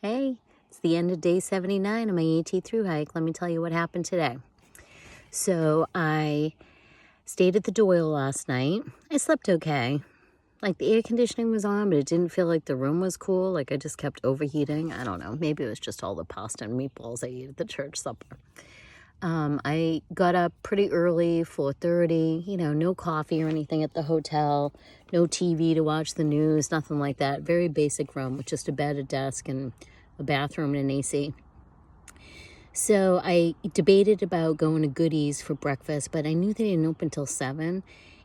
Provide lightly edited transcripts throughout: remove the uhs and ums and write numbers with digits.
Hey, it's the end of day 79 of my AT through hike. Let me tell you what happened today. So I stayed at the Doyle last night. I slept okay. Like the air conditioning was on, but it didn't feel like the room was cool. Like I just kept overheating. I don't know. Maybe it was just all the pasta and meatballs I ate at the church supper. I got up pretty early, 4:30, no coffee or anything at the hotel, no TV to watch the news, nothing like that. Very basic room with just a bed, a desk, and a bathroom and an AC. So I debated about going to Goodies for breakfast, but I knew they didn't open till 7,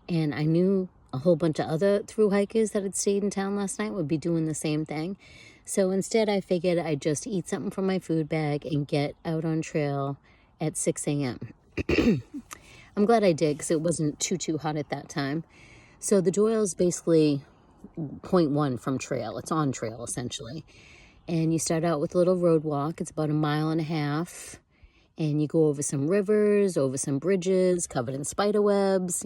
and I knew a whole bunch of other through hikers that had stayed in town last night would be doing the same thing. So instead, I figured I'd just eat something from my food bag and get out on trail at 6 a.m. I'm glad I did because it wasn't too hot at that time. So the Doyle's basically 0.1 from trail. It's on trail essentially. And you start out with a little road walk. It's about 1.5 miles. And you go over some rivers, over some bridges covered in spider webs,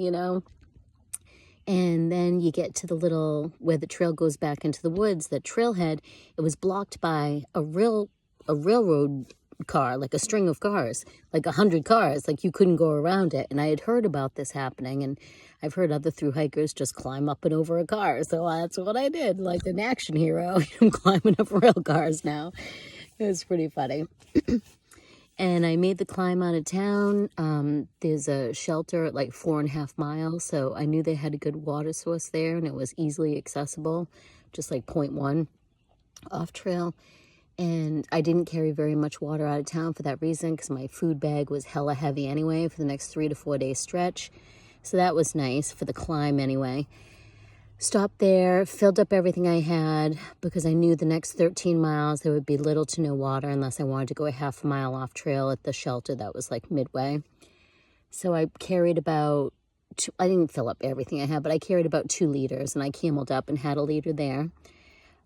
And then you get to the little, where the trail goes back into the woods, that trailhead. It was blocked by a railroad car, like a string of cars, like 100 cars, like you couldn't go around it. And I had heard about this happening, and I've heard other through hikers just climb up and over a car. So that's what I did, like an action hero. I'm climbing up rail cars now. It was pretty funny. And I made the climb out of town. There's a shelter at like 4.5 miles. So I knew they had a good water source there, and it was easily accessible, just like 0.1 off trail. And I didn't carry very much water out of town for that reason, because my food bag was hella heavy anyway for the next 3 to 4 day stretch. So that was nice for the climb anyway. Stopped there, filled up everything I had, because I knew the next 13 miles there would be little to no water unless I wanted to go a 1/2 mile off trail at the shelter that was like midway. So I carried about, I didn't fill up everything I had, but I carried about 2 liters, and I cameled up and had a liter there.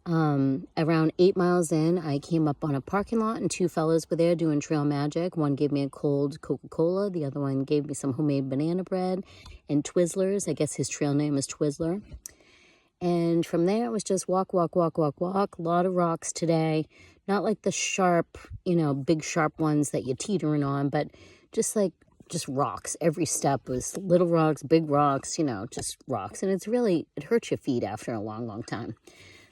Around 8 miles in, I came up on a parking lot, and 2 fellas were there doing trail magic. One gave me a cold Coca-Cola. The other one gave me some homemade banana bread and Twizzlers. I guess his trail name is Twizzler. And from there, it was just walk. A lot of rocks today. Not like the sharp, big sharp ones that you're teetering on, but just rocks. Every step was little rocks, big rocks, just rocks. And it hurts your feet after a long time.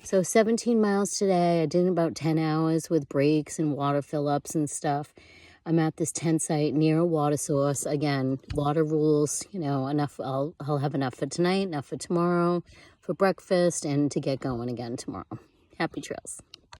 So 17 miles today. I did about 10 hours with breaks and water fill-ups and stuff. I'm at this tent site near a water source. Again, water rules, enough. I'll have enough for tonight, enough for tomorrow, for breakfast, and to get going again tomorrow. Happy trails.